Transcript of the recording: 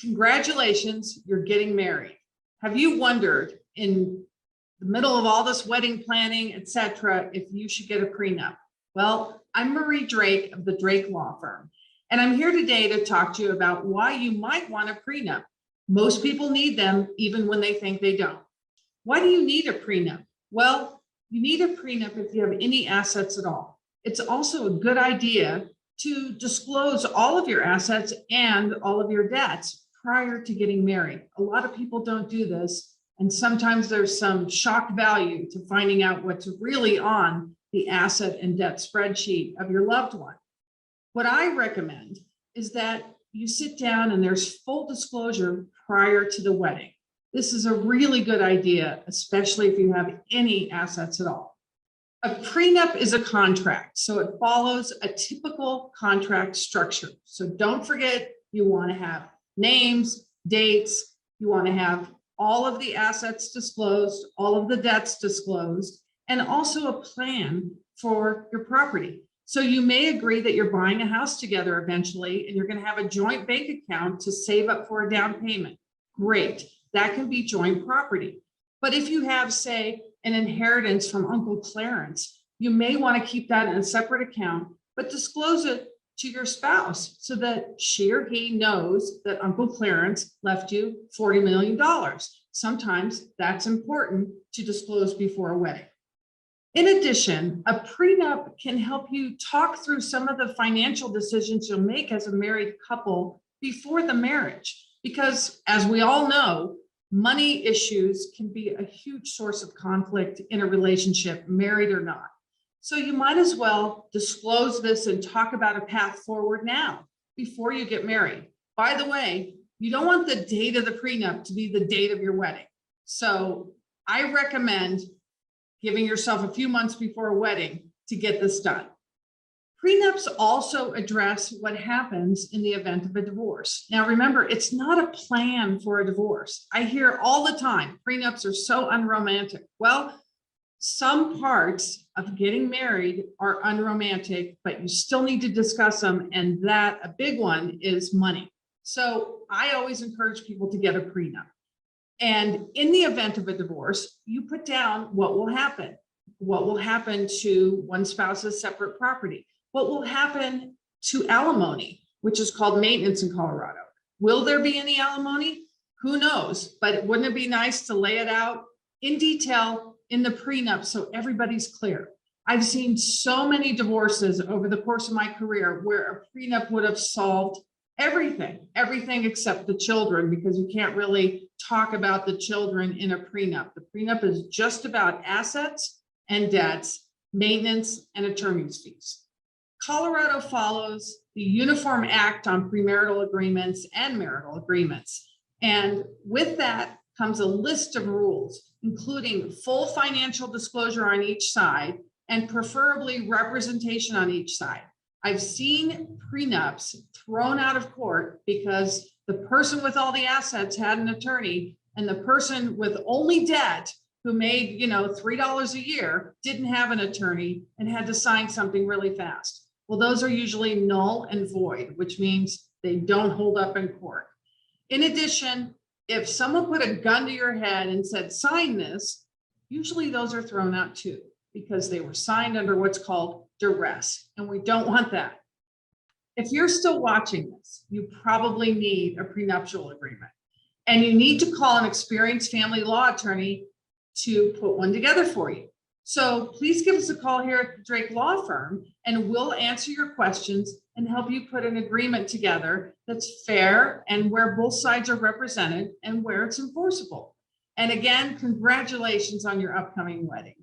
Congratulations, you're getting married. Have you wondered in the middle of all this wedding planning, etc., if you should get a prenup? Well, I'm Marie Drake of the Drake Law Firm, and I'm here today to talk to you about why you might want a prenup. Most people need them even when they think they don't. Why do you need a prenup? Well, you need a prenup if you have any assets at all. It's also a good idea to disclose all of your assets and all of your debts prior to getting married. A lot of people don't do this, and sometimes there's some shock value to finding out what's really on the asset and debt spreadsheet of your loved one. What I recommend is that you sit down and there's full disclosure prior to the wedding. This is a really good idea, especially if you have any assets at all. A prenup is a contract, so it follows a typical contract structure. So don't forget, you want to have names, dates, you want to have all of the assets disclosed, all of the debts disclosed, and also a plan for your property. So you may agree that you're buying a house together eventually, and you're going to have a joint bank account to save up for a down payment. Great, that can be joint property. But if you have, say, an inheritance from Uncle Clarence, you may want to keep that in a separate account, but disclose it to your spouse so that she or he knows that Uncle Clarence left you $40 million. Sometimes that's important to disclose before a wedding. In addition, a prenup can help you talk through some of the financial decisions you'll make as a married couple before the marriage, because as we all know, money issues can be a huge source of conflict in a relationship, married or not. So you might as well disclose this and talk about a path forward now before you get married. By the way, you don't want the date of the prenup to be the date of your wedding. So I recommend giving yourself a few months before a wedding to get this done. Prenups also address what happens in the event of a divorce. Now, remember, it's not a plan for a divorce. I hear all the time, prenups are so unromantic. Well, some parts of getting married are unromantic, but you still need to discuss them. And that, a big one, is money. So I always encourage people to get a prenup. And in the event of a divorce, you put down what will happen. What will happen to one spouse's separate property? What will happen to alimony, which is called maintenance in Colorado? Will there be any alimony? Who knows? But wouldn't it be nice to lay it out in detail in the prenup so everybody's clear? I've seen so many divorces over the course of my career where a prenup would have solved everything except the children, because you can't really talk about the children in a prenup. The prenup is just about assets and debts, maintenance, and attorney's fees. Colorado follows the Uniform Act on Premarital Agreements and Marital Agreements. And with that comes a list of rules, including full financial disclosure on each side and preferably representation on each side. I've seen prenups thrown out of court because the person with all the assets had an attorney and the person with only debt who made, $3 a year didn't have an attorney and had to sign something really fast. Well, those are usually null and void, which means they don't hold up in court. In addition, if someone put a gun to your head and said, sign this, usually those are thrown out too, because they were signed under what's called duress, and we don't want that. If you're still watching this, you probably need a prenuptial agreement, and you need to call an experienced family law attorney to put one together for you. So please give us a call here at the Drake Law Firm, and we'll answer your questions and help you put an agreement together that's fair and where both sides are represented and where it's enforceable. And again, congratulations on your upcoming wedding.